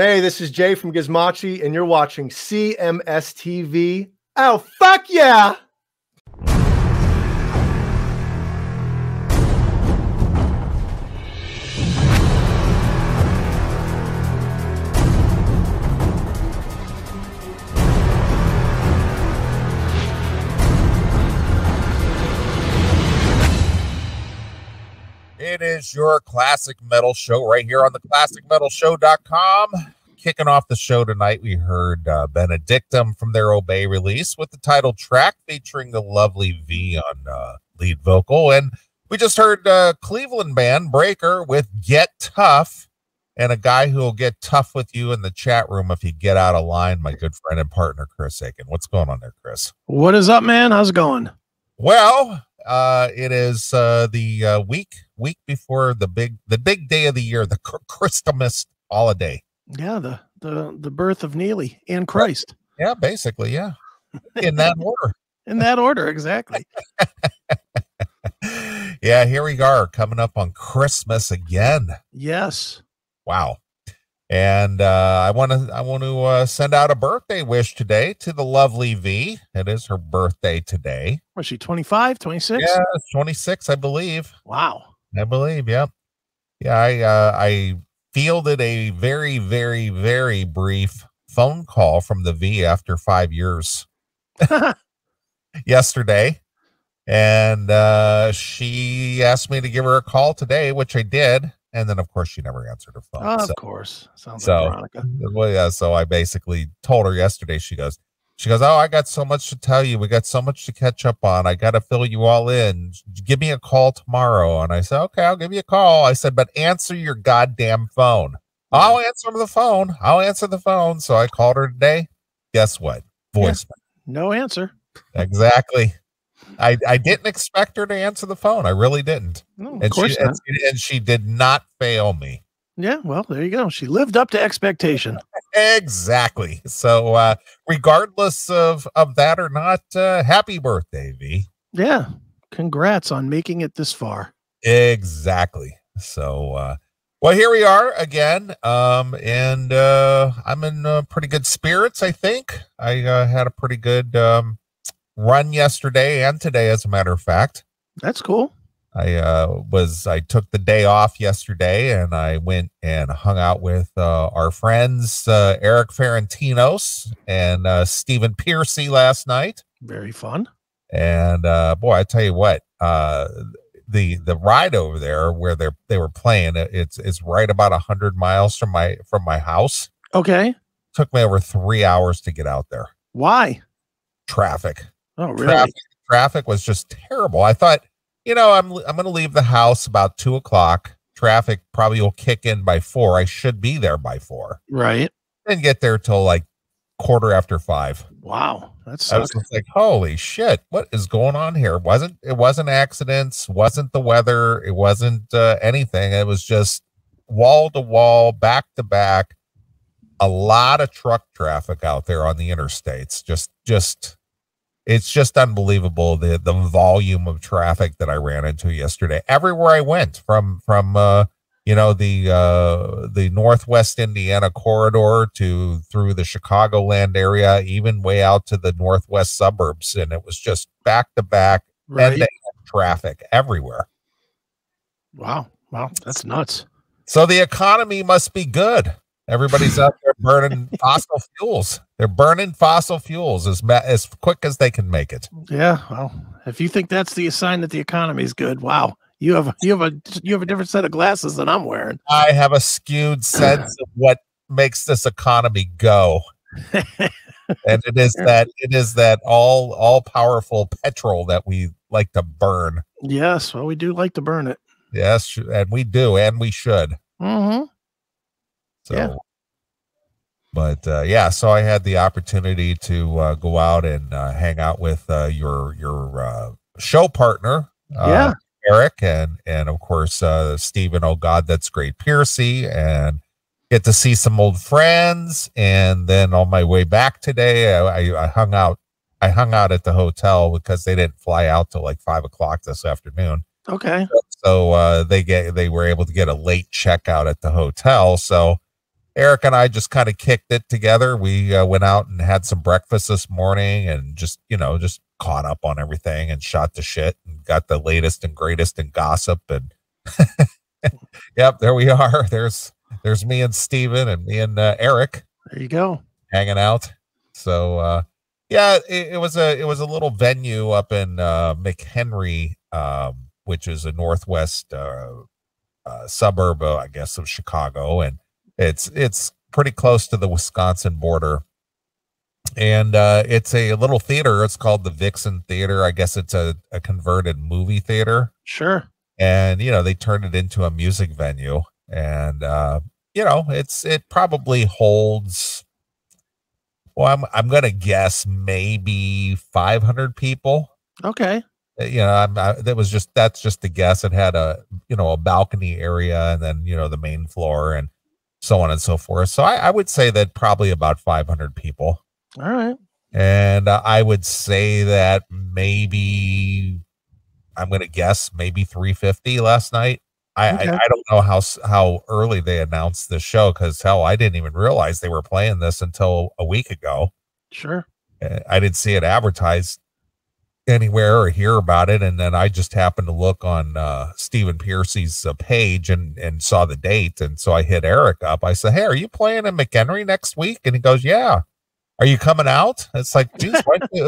Hey, this is Jay from Gizmochi, and you're watching CMS TV. Oh, fuck yeah! It is your classic metal show right here on the classicmetalshow.com. Kicking off the show tonight, we heard Benedictum from their Obey release with the title track featuring the lovely V on lead vocal. And we just heard Cleveland band Breaker with Get Tough, and a guy who will get tough with you in the chat room if you get out of line, my good friend and partner, Chris Aiken. What's going on there, Chris? What is up, man? How's it going? Well, it is the week before the big day of the year, the Christmas holiday. Yeah, the birth of Neeley and Christ. Yeah, basically, yeah. In that order. In that order, exactly. Yeah, here we are coming up on Christmas again. Yes. Wow. And I want to send out a birthday wish today to the lovely V. It is her birthday today. Was she 25, 26? Yeah, 26, I believe. Wow. I believe, yeah. Yeah, I fielded a very, very, very brief phone call from the V after 5 years yesterday. And she asked me to give her a call today, which I did. And then, of course, she never answered her phone. Of course. Sounds like Veronica. Well, yeah, so I basically told her yesterday, she goes, oh, I got so much to tell you. We got so much to catch up on. I got to fill you all in. Give me a call tomorrow. And I said, okay, I'll give you a call. I said, but answer your goddamn phone. I'll answer the phone. I'll answer the phone. So I called her today. Guess what? Voicemail. Yeah, no answer. Exactly. I didn't expect her to answer the phone. I really didn't. No, of and course not. And she did not fail me. Yeah, well, there you go. She lived up to expectation. Exactly. So regardless of that or not, happy birthday, V. Yeah. Congrats on making it this far. Exactly. So well, here we are again. And I'm in pretty good spirits, I think. I had a pretty good run yesterday and today, as a matter of fact. That's cool. I took the day off yesterday and I went and hung out with our friends Erik Ferentinos and Stephen Pearcy last night. Very fun. And boy, I tell you what, the ride over there where they were playing, it's right about 100 miles from my house. Okay. Took me over 3 hours to get out there. Why? Traffic. Oh, really? Traffic was just terrible. I thought, I'm going to leave the house about 2:00. Traffic probably will kick in by 4. I should be there by 4. Right. And get there till like 5:15. Wow. That's I was just like, holy shit, what is going on here? It wasn't accidents, wasn't the weather, it wasn't anything. It was just wall to wall, back to back, a lot of truck traffic out there on the interstates. It's just unbelievable the volume of traffic that I ran into yesterday. Everywhere I went, from the Northwest Indiana corridor through the Chicagoland area, even way out to the Northwest suburbs, and it was just back to back, end-to-end traffic everywhere. Wow, that's nuts. So the economy must be good. Everybody's out there burning fossil fuels. They're burning fossil fuels as quick as they can make it. Yeah, well, if you think that's the sign that the economy is good, wow, you have a different set of glasses than I'm wearing. I have a skewed sense of what makes this economy go, and it is that all powerful petrol that we like to burn. Yes, well, we do like to burn it. Yes, and we do, and we should. Mm-hmm. So, yeah. But so I had the opportunity to go out and hang out with your show partner, Erik, and of course Stephen. Oh God, that's great, Pearcy, and get to see some old friends. And then on my way back today, I hung out at the hotel because they didn't fly out till like 5:00 this afternoon. Okay. So they were able to get a late checkout at the hotel. So Erik and I just kind of kicked it together. We went out and had some breakfast this morning and just caught up on everything and shot the shit and got the latest and greatest in gossip. And yep, there we are. There's me and Stephen and me and Erik. There you go. Hanging out. So yeah, it was a little venue up in McHenry, which is a northwest suburb, I guess, of Chicago, and it's pretty close to the Wisconsin border. And it's a little theater. It's called the Vixen Theater. I guess it's a converted movie theater. Sure. And they turned it into a music venue, and it probably holds. Well, I'm gonna guess maybe 500 people. Okay. That's just a guess. It had a balcony area, and then the main floor, and so on and so forth. So I would say that probably about 500 people. All right. And I would say that maybe I'm gonna guess maybe 350 last night. I don't know how early they announced the show, because hell, I didn't even realize they were playing this until a week ago. Sure. I didn't see it advertised anywhere or hear about it, and then I just happened to look on Stephen Pearcy's page and saw the date, and so I hit Erik up. I said, "Hey, are you playing in McHenry next week?" And he goes, "Yeah." "Are you coming out?" It's like, geez,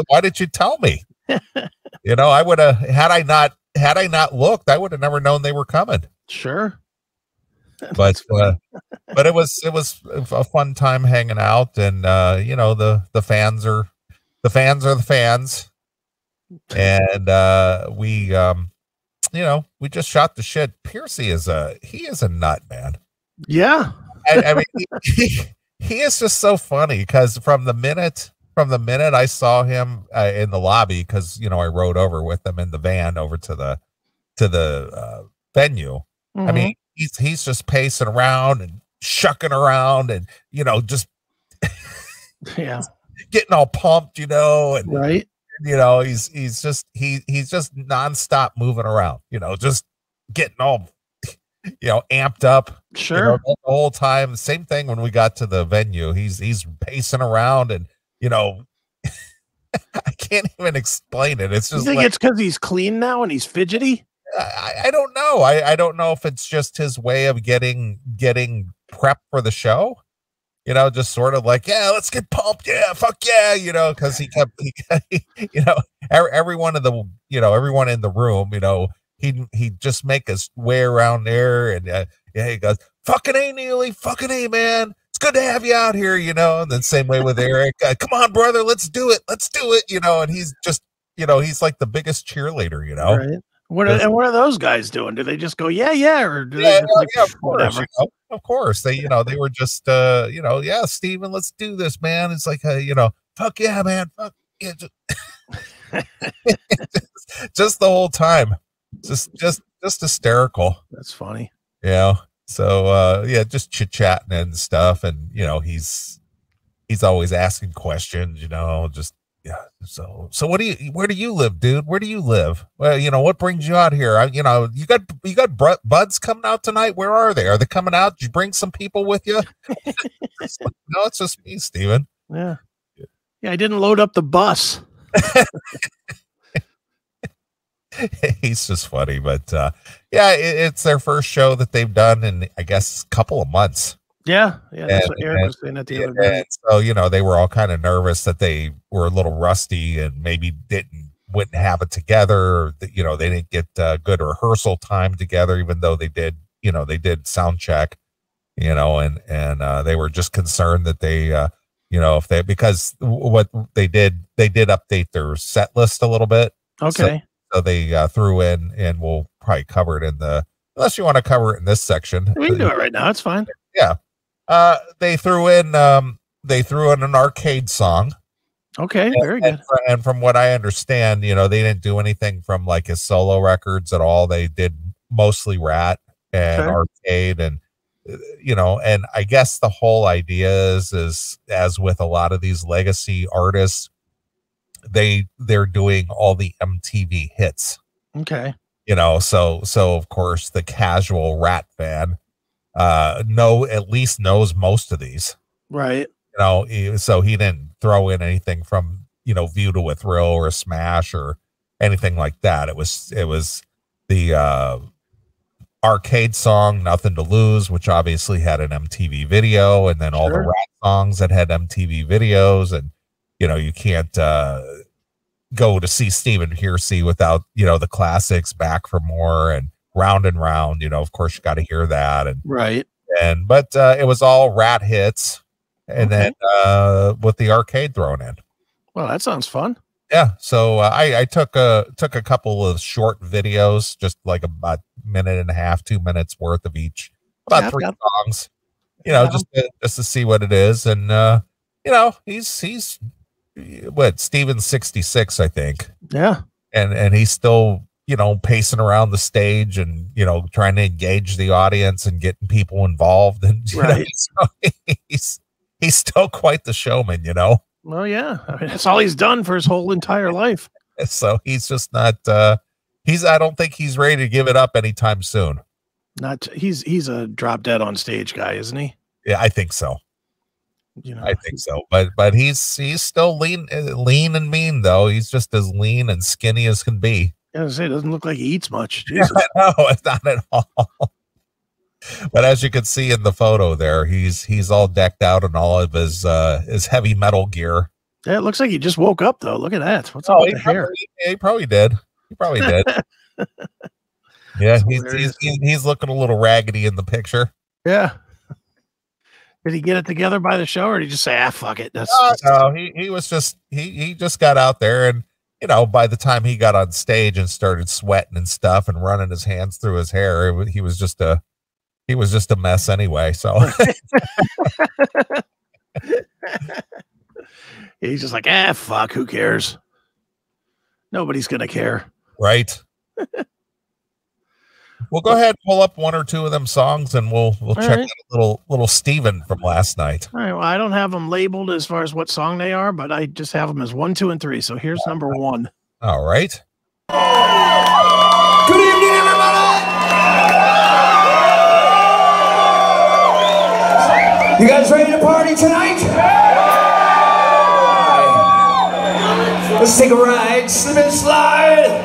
why did you tell me? I would have had I not looked, I would have never known they were coming. Sure. But it was a fun time hanging out, and the fans are the fans, and we just shot the shit. Pearcy is a nut, man. Yeah. I mean, he is just so funny, because from the minute I saw him in the lobby, because I rode over with him in the van over to the venue. Mm-hmm. I mean, he's just pacing around and shucking around, and just yeah, getting all pumped, and right. He's just nonstop moving around, just getting all amped up. Sure. The whole time. Same thing when we got to the venue. He's pacing around, and I can't even explain it. It's just, you think it's because he's clean now and he's fidgety? I don't know. I don't know if it's just his way of getting prepped for the show. Just sort of like, yeah, let's get pumped. Yeah, fuck yeah. Because he everyone in the room, he'd just make us way around there, and he goes, "Fucking A, Neeley, fucking A, man. It's good to have you out here." And then same way with Erik. "Come on, brother, let's do it. And he's just, he's like the biggest cheerleader, Right. What are those guys doing? Do they just go, yeah, or do yeah, they just yeah, of course, of course. They, they were just, yeah, Stephen, let's do this, man. It's like, fuck yeah, man, fuck yeah, just the whole time, just hysterical. That's funny. Yeah. So, yeah, just chit chatting and stuff, and he's always asking questions, just. Yeah. So where do you live, dude? Where do you live? Well, what brings you out here? You got buds coming out tonight. Where are they? Are they coming out? Did you bring some people with you? No, it's just me, Stephen. Yeah. Yeah. I didn't load up the bus. He's just funny, but yeah, it's their first show that they've done in, I guess, a couple of months. Yeah, that's what Erik was saying at the other day. So they were all kind of nervous that they were a little rusty and maybe wouldn't have it together. Or that, they didn't get good rehearsal time together, even though they did did sound check. And they were just concerned that they because what they did update their set list a little bit. Okay. So they threw in, and we'll probably cover it unless you want to cover it in this section. We can do it right now. It's fine. Yeah. They threw in an arcade song. Okay, very good. And from what I understand, they didn't do anything from like his solo records at all. They did mostly Rat and arcade, and and I guess the whole idea is as with a lot of these legacy artists, they're doing all the MTV hits. Okay. So of course the casual Rat fan at least knows most of these. Right. So he didn't throw in anything from, View to a Thrill or a Smash or anything like that. It was the arcade song Nothing to Lose, which obviously had an MTV video, and then all the rap songs that had MTV videos. And you can't go to see Stephen Pearcy without the classics, Back for More and Round and Round. Of course you got to hear that. And right. But it was all rat hits, and then with the arcade thrown in. Well, that sounds fun. Yeah, so I took a couple of short videos, just like about minute and a half, 2 minutes worth of each, about 3 songs, just to see what it is. And he's what, Steven's 66, I think. Yeah, and he's still pacing around the stage and trying to engage the audience and getting people involved. And right, so he's still quite the showman. Well, yeah, I mean, that's all he's done for his whole entire life. So he's just not. I don't think he's ready to give it up anytime soon. He's a drop dead on stage guy, isn't he? Yeah, I think so. I think so. But he's still lean and mean though. He's just as lean and skinny as can be. I was gonna say, it doesn't look like he eats much. Jesus. No, it's not at all. But as you can see in the photo there, he's all decked out in all of his heavy metal gear. Yeah, it looks like he just woke up though. Look at that. What's up with the hair? He probably did. Yeah, he's looking a little raggedy in the picture. Yeah. Did he get it together by the show, or did he just say, fuck it? No, he was just he just got out there, and by the time he got on stage and started sweating and stuff and running his hands through his hair, he was just a mess anyway. So he's just like, fuck, who cares? Nobody's gonna care. Right. We'll go ahead and pull up 1 or 2 of them songs, and we'll check out a little Stephen from last night. All right. Well, I don't have them labeled as far as what song they are, but I just have them as 1, 2, and 3. So here's number 1. All right. Good evening, everybody. You guys ready to party tonight? Let's take a ride, slip and slide.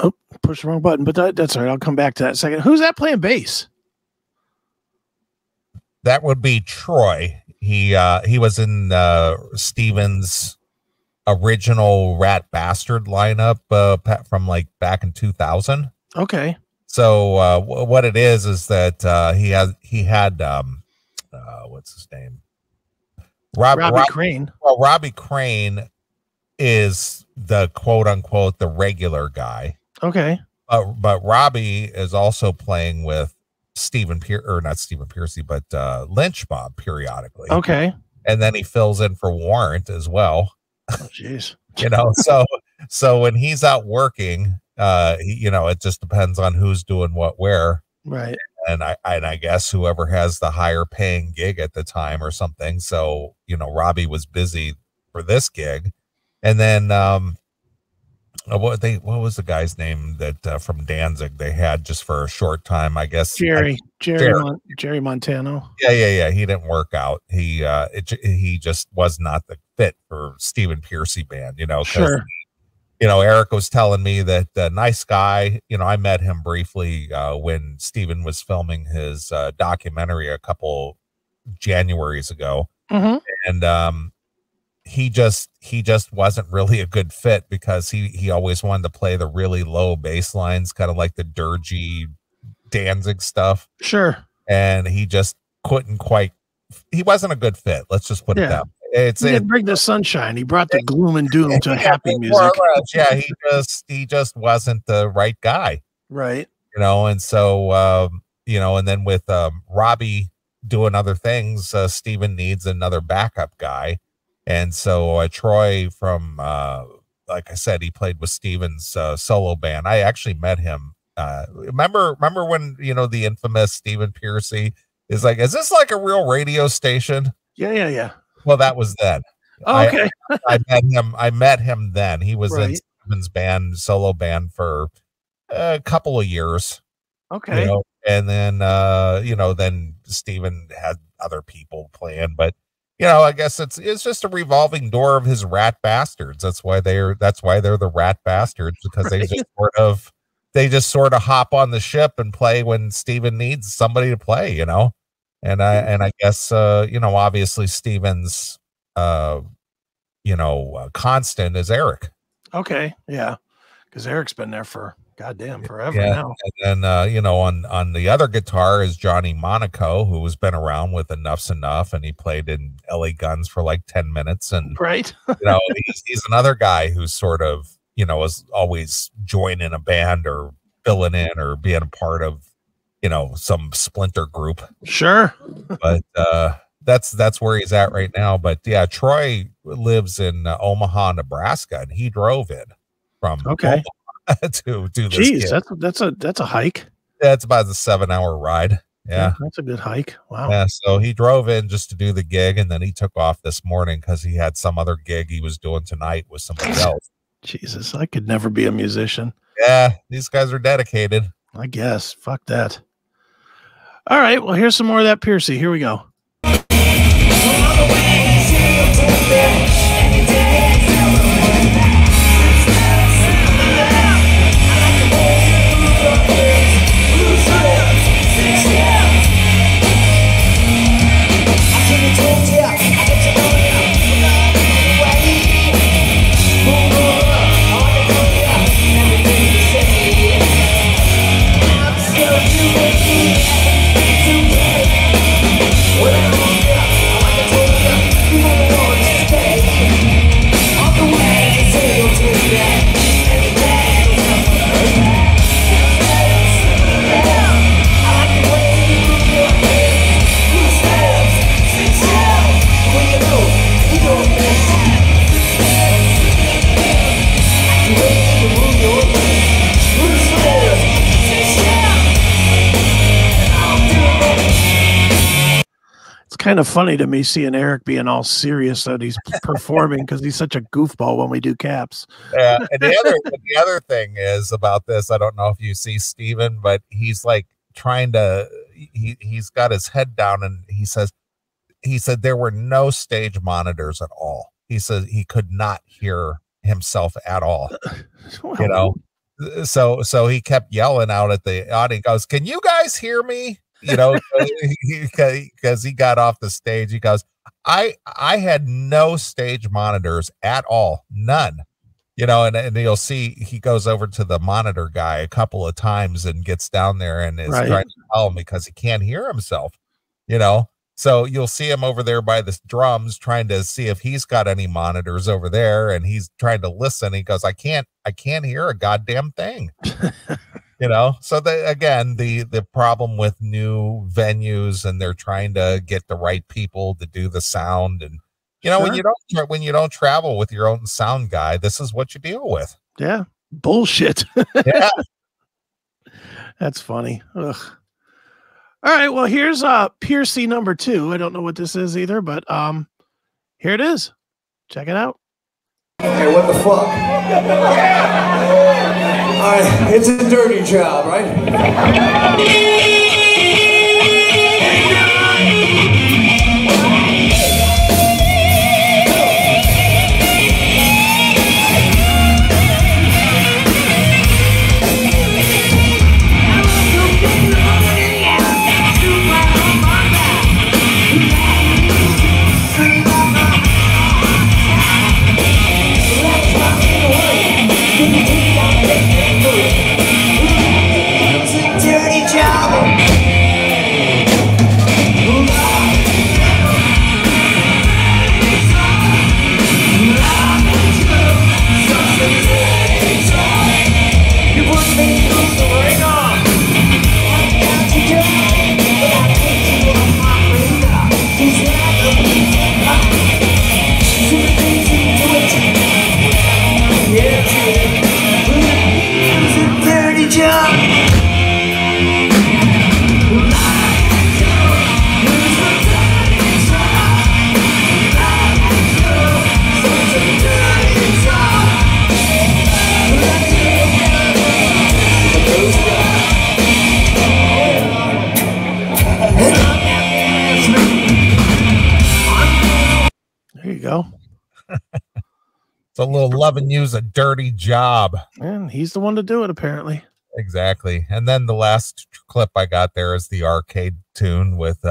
Oh, push the wrong button, but that's all right. I'll come back to that in a second. Who's that playing bass? That would be Troy. He was in Steven's original Rat Bastard lineup from like back in 2000. Okay. So what it is that he had what's his name? Robbie Crane. Well, Robbie Crane is the quote unquote the regular guy. Okay. But Robbie is also playing with not Stephen Pearcy, but Lynch Mob periodically. Okay. And then he fills in for Warrant as well. Oh, jeez. So when he's out working, it just depends on who's doing what where. Right. And I guess whoever has the higher paying gig at the time or something. So, Robbie was busy for this gig. And then what was the guy's name that from Danzig they had just for a short time, I guess. Jerry Montano. Yeah. He didn't work out. He just was not the fit for Stephen Pearcy Band, Sure. Erik was telling me that nice guy, I met him briefly when Stephen was filming his documentary a couple Januaries ago. Mm-hmm. And he just wasn't really a good fit because he always wanted to play the really low bass lines, kind of like the dirgy Danzig stuff. Sure. And he just couldn't quite, he wasn't a good fit. Let's just put it that way. He didn't bring the sunshine. He brought the gloom and doom to happy music. Yeah, he just wasn't the right guy. Right. And so and then with Robbie doing other things, Stephen needs another backup guy. And so Troy from like I said, he played with Stephen's solo band. I actually met him. Remember when the infamous Stephen Pearcy is like, is this like a real radio station? Yeah. Well, that was then. Oh, okay. I met him then. He was in Stephen's band, solo band, for a couple of years. Okay. And then then Stephen had other people playing, but I guess it's just a revolving door of his rat bastards. That's why they're the rat bastards, because they just sort of hop on the ship and play when Stephen needs somebody to play, And I guess obviously Stephen's constant is Erik. Okay, yeah, because Eric's been there for goddamn forever now. And then on the other guitar is Johnny Monaco, who has been around with Enough's Enough, and he played in LA Guns for like 10 minutes. And right, he's another guy who's sort of is always joining a band or filling in or being a part of some splinter group. Sure. But that's where he's at right now. But yeah, Troy lives in Omaha, Nebraska, and he drove in from Omaha to do this. Jeez, that's a hike. Yeah, it's about a 7-hour ride. Yeah, that's a good hike. Wow. Yeah, so he drove in just to do the gig, and then he took off this morning because he had some other gig he was doing tonight with somebody else. Jesus, I could never be a musician. Yeah, these guys are dedicated. I guess. Fuck that. All right, well, here's some more of that Pearcy. Here we go. Kind of funny to me seeing Erik being all serious that he's performing, because he's such a goofball when we do caps. Yeah, and the other thing is about this, I don't know if you see Stephen, but he's like trying to he's got his head down, and he said there were no stage monitors at all. He said he could not hear himself at all. Well, so he kept yelling out at the audience, goes, "Can you guys hear me?" Because he got off the stage. He goes, I had no stage monitors at all, none. And you'll see he goes over to the monitor guy a couple of times and gets down there and is trying to tell him because he can't hear himself. So you'll see him over there by the drums trying to see if he's got any monitors over there, and he's trying to listen. He goes, I can't hear a goddamn thing. So the problem with new venues, and they're trying to get the right people to do the sound, and Sure. when you don't travel with your own sound guy, this is what you deal with. Yeah, bullshit. Yeah, that's funny. Ugh. All right, well, here's Pearcy number 2. I don't know what this is either, but here it is. Check it out. Hey, what the fuck? Alright, it's a dirty job, right? go. It's a little loving you's a dirty job. And he's the one to do it, apparently. Exactly. And then the last clip I got there is the arcade tune with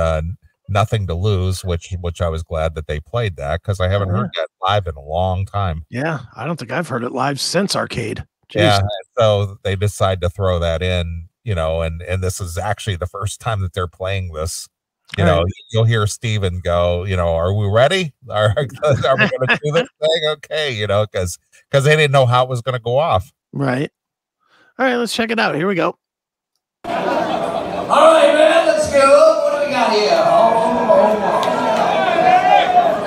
Nothing to Lose, which I was glad that they played that because I haven't heard that live in a long time. Yeah, I don't think I've heard it live since arcade. Jeez. Yeah, so they decide to throw that in, you know, and this is actually the first time that they're playing this. You know, you'll hear Stephen go, you know, are we ready? Are we going to do this thing? Okay, you know, because they didn't know how it was going to go off. Right. All right, let's check it out. Here we go. All right, man, let's go. What do we got here?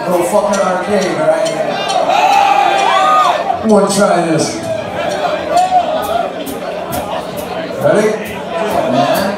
Little fucking arcade, right? I want to try this. Ready? Man.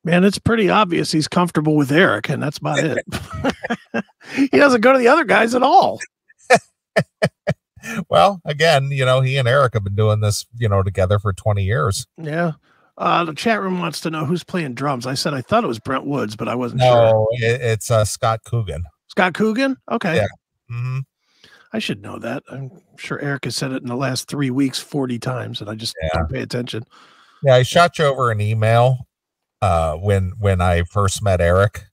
Man, it's pretty obvious he's comfortable with Erik, and that's about it. He doesn't go to the other guys at all. Well, again, you know, he and Erik have been doing this, you know, together for 20 years. Yeah. The chat room wants to know who's playing drums. I said I thought it was Brent Woods, but I wasn't sure. No, it's Scott Coogan. Scott Coogan? Okay. Yeah. Mm-hmm. I should know that. I'm sure Erik has said it in the last 3 weeks 40 times, and I just don't pay attention. Yeah, I shot you over an email when I first met Erik.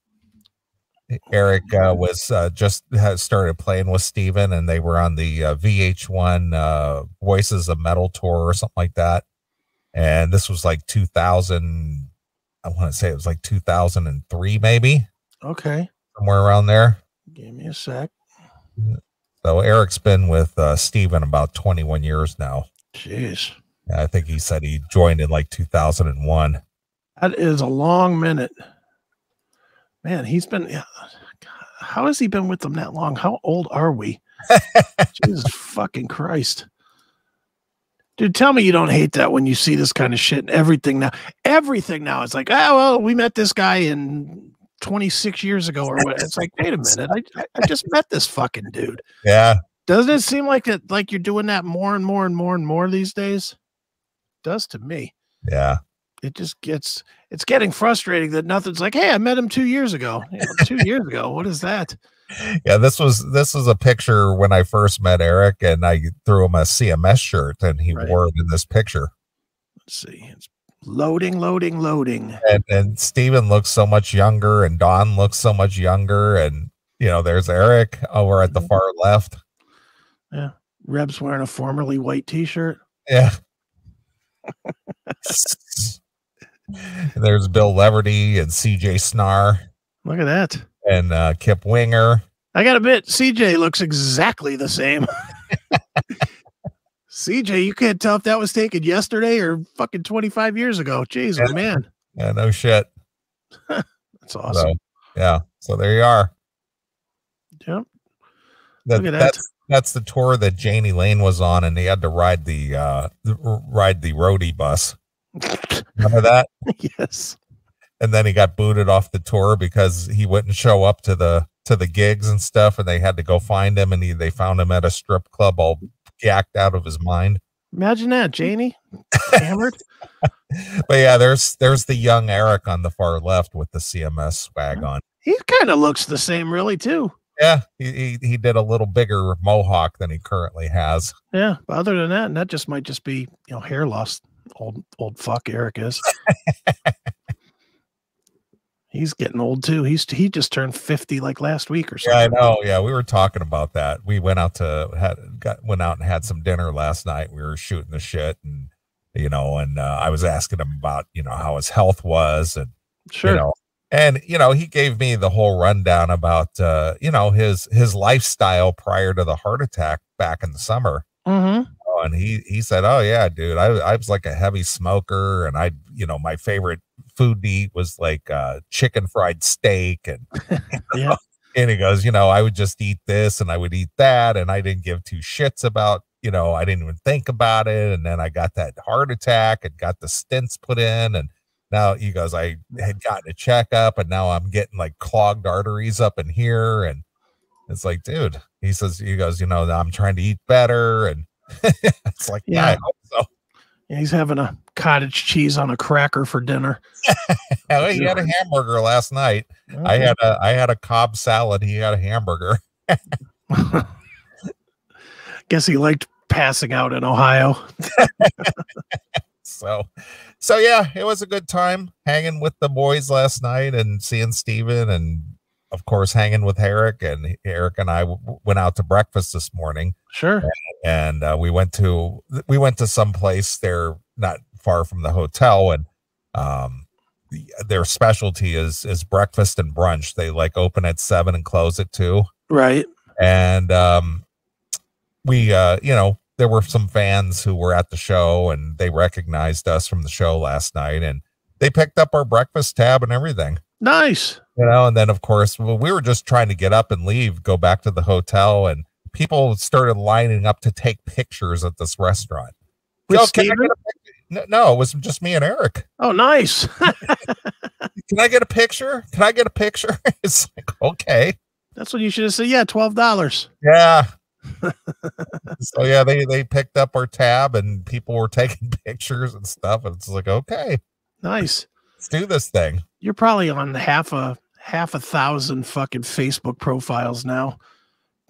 Erik was just has started playing with Stephen, and they were on the VH1 Voices of Metal tour or something like that. And this was like 2000. I want to say it was like 2003, maybe. Okay, somewhere around there. Give me a sec. So Erik's been with Stephen about 21 years now. Jeez. Yeah, I think he said he joined in like 2001. That is a long minute. Man, he's been, how has he been with them that long? How old are we? Jesus fucking Christ. Dude, tell me you don't hate that when you see this kind of shit and everything now. Everything now is like, oh, well, we met this guy in 26 years ago or what. It's like, wait a minute. I just met this fucking dude. Yeah. Doesn't it seem like it, like you're doing that more and more and more and more these days? It does to me. Yeah. It just gets, it's getting frustrating that nothing's like, hey, I met him 2 years ago. 2 years ago. What is that? Yeah, this was a picture when I first met Erik, and I threw him a CMS shirt, and he wore it in this picture. Let's see. It's loading. And Stephen looks so much younger, and Dawn looks so much younger, and there's Erik over at the far left. Yeah. Reb's wearing a formerly white t-shirt. Yeah. There's Bill Leverty and CJ Snar. Look at that. And Kip Winger. I got to admit, CJ looks exactly the same. CJ, you can't tell if that was taken yesterday or fucking 25 years ago. Jeez, yeah. Man. Yeah, no shit. That's awesome. So there you are. Yep. Look at that. That's the tour that Janie Lane was on, and they had to ride the roadie bus. Remember that? Yes. And then he got booted off the tour because he wouldn't show up to the gigs and stuff, and they had to go find him, and they found him at a strip club all gacked out of his mind. Imagine that, Janie. Hammered. But yeah, there's the young Erik on the far left with the CMS swag on. He kind of looks the same, really, too. Yeah, he did a little bigger mohawk than he currently has. Yeah, but other than that, and that just might just be hair loss. Old fuck Erik is. He's getting old too. He just turned 50 like last week or something. Yeah, I know. Yeah, we were talking about that. We went out and had some dinner last night. We were shooting the shit, and I was asking him about how his health was, and sure. And he gave me the whole rundown about his lifestyle prior to the heart attack back in the summer. Mm-hmm. And he said, "Oh yeah, dude, I was like a heavy smoker, and my favorite food to eat was like chicken fried steak, and yeah." And he goes, I would just eat this and I would eat that, and I didn't give two shits about, I didn't even think about it, and then I got that heart attack and got the stents put in, and now he goes, I had gotten a checkup, and now I'm getting like clogged arteries up in here, and it's like, dude," he goes, I'm trying to eat better, and it's like, yeah, I hope so. Yeah, he's having a cottage cheese on a cracker for dinner. He had a hamburger last night. Okay. I had a Cobb salad. He had a hamburger. Guess he liked passing out in Ohio. So yeah, it was a good time hanging with the boys last night and seeing Stephen, and of course hanging with Erik. And Erik and I went out to breakfast this morning. Sure. And we went to some place there not far from the hotel, and their specialty is breakfast and brunch. They like open at 7 and close at 2. Right. And we there were some fans who were at the show, and they recognized us from the show last night, and they picked up our breakfast tab and everything. Nice. And then of course we were just trying to get up and leave, go back to the hotel, and people started lining up to take pictures at this restaurant. No, it was just me and Erik. Oh, nice. Can I get a picture? It's like, okay. That's what you should have said. Yeah, $12. Yeah. So yeah, they picked up our tab, and people were taking pictures and stuff, and it's like, okay, nice. Let's do this thing. You're probably on half a thousand fucking Facebook profiles now.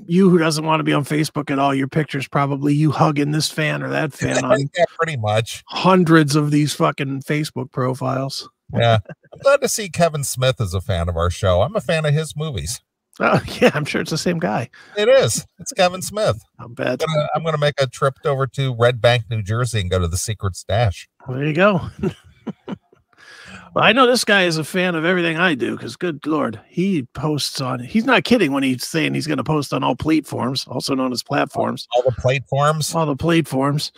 You who doesn't want to be on Facebook at all, your picture's probably you hugging this fan or that fan on yeah, pretty much hundreds of these fucking Facebook profiles. Yeah. I'm glad to see Kevin Smith is a fan of our show. I'm a fan of his movies. Oh, yeah, I'm sure it's the same guy. It is. It's Kevin Smith. I'll bet. I'm going to make a trip over to Red Bank, New Jersey, and go to the Secret Stash. There you go. Well, I know this guy is a fan of everything I do, because good Lord, he posts on, he's not kidding when he's saying he's going to post on all platforms, also known as platforms. All the platforms? All the platforms.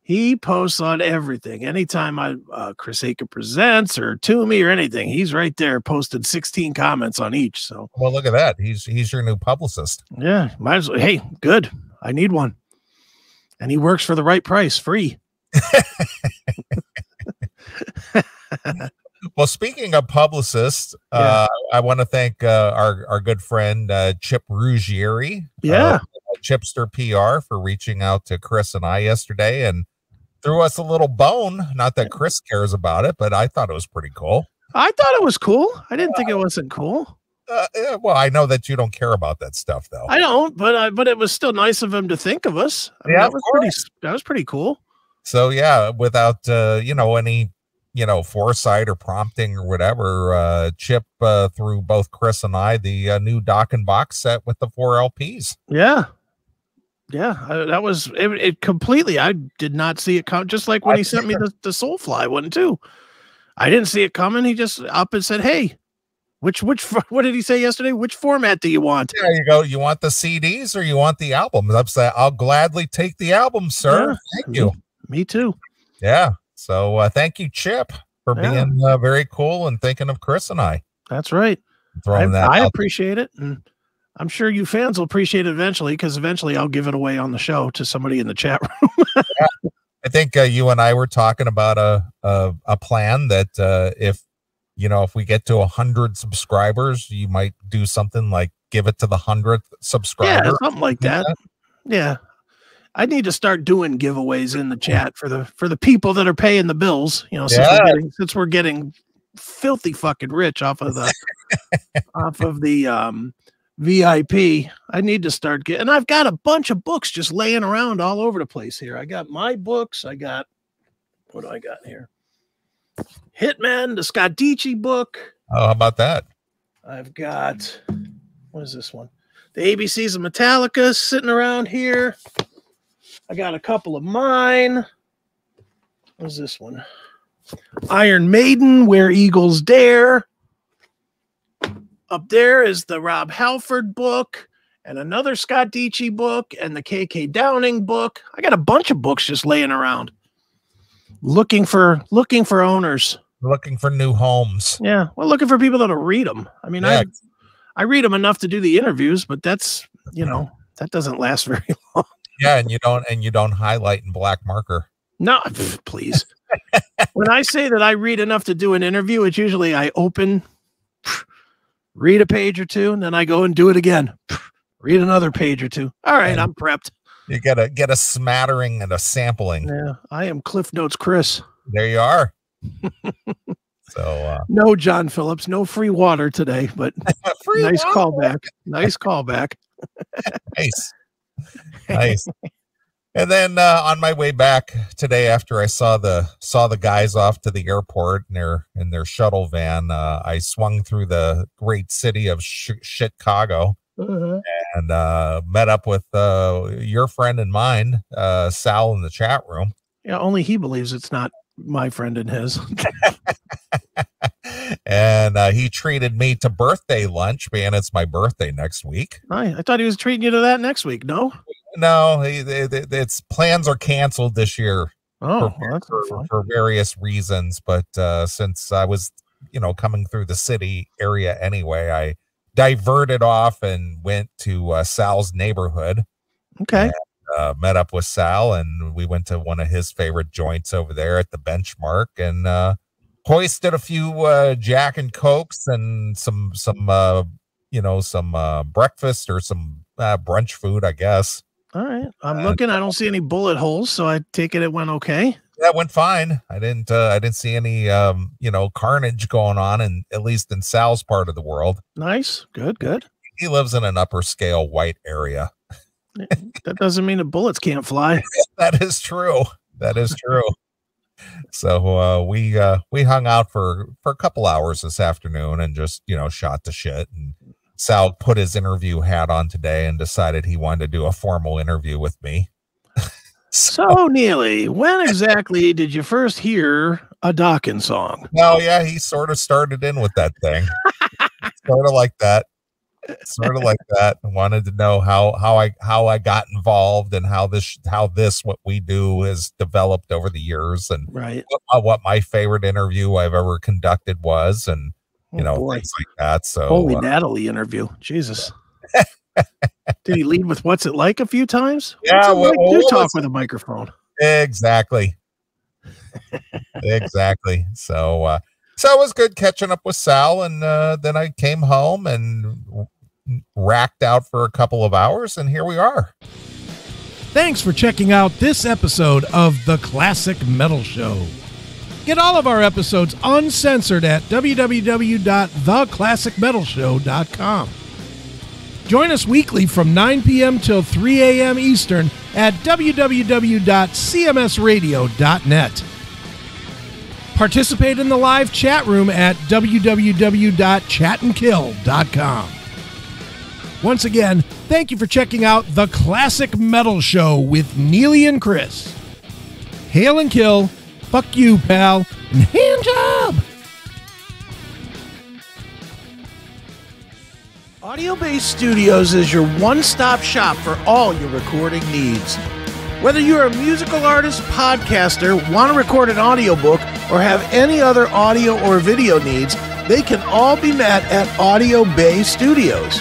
He posts on everything. Anytime Chris Aiken presents or to me or anything, he's right there posted 16 comments on each. So, well, look at that. He's your new publicist. Yeah, might as well. Hey, good. I need one. And he works for the right price, free. Well, speaking of publicists, I want to thank our good friend Chip Ruggieri, Chipster PR, for reaching out to Chris and I yesterday and threw us a little bone. Not that Chris cares about it, but I thought it was pretty cool. I thought it was cool. I didn't think it wasn't cool. Well, I know that you don't care about that stuff, though. I don't, but it was still nice of him to think of us. I mean, that was pretty cool. So yeah, without any foresight or prompting or whatever, Chip through both Chris and I the new Dock and Box set with the 4 LPs. Yeah. That was it completely. I did not see it come. Just like when he sent me the Soulfly one too. I didn't see it coming. He just up and said, "Hey, which what did he say yesterday? Which format do you want?" There you go. You want the CDs or you want the albums? I'm saying I'll gladly take the album, sir. Yeah, thank you. Me too. Yeah. So thank you, Chip, for being very cool and thinking of Chris and I. That's right. I appreciate it, and I'm sure you fans will appreciate it eventually, because eventually I'll give it away on the show to somebody in the chat room. Yeah. I think you and I were talking about a plan that if we get to 100 subscribers, you might do something like give it to the 100th subscriber. Yeah, something like that. Yeah. I need to start doing giveaways in the chat for the people that are paying the bills, since we're getting filthy fucking rich off of the VIP. I need to start getting, and I've got a bunch of books just laying around all over the place here. I got my books. What do I got here? Hitman, the Scott Dietschy book. Oh, how about that? I've got, what is this one? The ABCs of Metallica sitting around here. I got a couple of mine. What's this one? Iron Maiden, Where Eagles Dare. Up there is the Rob Halford book and another Scott Dietschy book and the KK Downing book. I got a bunch of books just laying around. Looking for owners. Looking for new homes. Yeah. Well, looking for people that'll read them. I mean, I read them enough to do the interviews, but that's, that doesn't last very long. Yeah, and you don't highlight in black marker. No, please. When I say that I read enough to do an interview, it's usually I open, read a page or two, and then I go and do it again. Read another page or two. All right, I'm prepped. You gotta get a smattering and a sampling. Yeah, I am Cliff Notes Chris. There you are. So no John Phillips, no free water today, but nice callback. Nice callback. Nice. And then on my way back today, after I saw the guys off to the airport in their shuttle van, I swung through the great city of Chicago and met up with your friend and mine, Sal, in the chat room. Yeah, only he believes it's not my friend and his. And he treated me to birthday lunch, being it's my birthday next week. I thought he was treating you to that next week. No, its plans are canceled this year. Oh, for various reasons. But since I was, coming through the city area anyway, I diverted off and went to Sal's neighborhood. Okay. And, met up with Sal, and we went to one of his favorite joints over there at the Benchmark, and hoisted a few Jack and Cokes and some breakfast or some brunch food, I guess. All right, I'm looking. I don't see any bullet holes, so I take it went okay. That went fine. I didn't see any carnage going on, at least in Sal's part of the world. Nice, good. He lives in an upper scale white area. That doesn't mean the bullets can't fly. That is true. So we hung out for a couple hours this afternoon and just shot the shit. And Sal put his interview hat on today and decided he wanted to do a formal interview with me. So Neeley, when exactly did you first hear a Dokken song? Well, yeah, he sort of started in with that thing. Sort of like that. I wanted to know how I got involved and how what we do has developed over the years, and right. what my favorite interview I've ever conducted was, and things like that. So holy Natalie interview, Jesus. Did he lead with "What's it like" a few times? Yeah, do talk with a microphone. Exactly. So it was good catching up with Sal, and then I came home and racked out for a couple of hours, and here we are. Thanks for checking out this episode of The Classic Metal Show. Get all of our episodes uncensored at www.theclassicmetalshow.com. Join us weekly from 9 p.m. till 3 a.m. Eastern at www.cmsradio.net. Participate in the live chat room at www.chatandkill.com. Once again, thank you for checking out The Classic Metal Show with Neeley and Chris. Hail and kill, fuck you, pal, and hand job! Audio Base Studios is your one-stop shop for all your recording needs. Whether you're a musical artist, podcaster, want to record an audiobook, or have any other audio or video needs, they can all be met at Audio Bay Studios.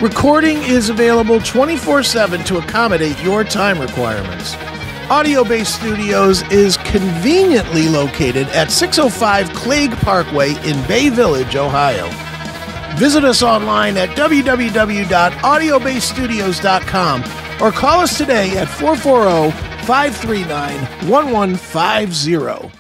Recording is available 24/7 to accommodate your time requirements. Audio Bay Studios is conveniently located at 605 Clague Parkway in Bay Village, Ohio. Visit us online at www.audiobaystudios.com or call us today at 440-539-1150.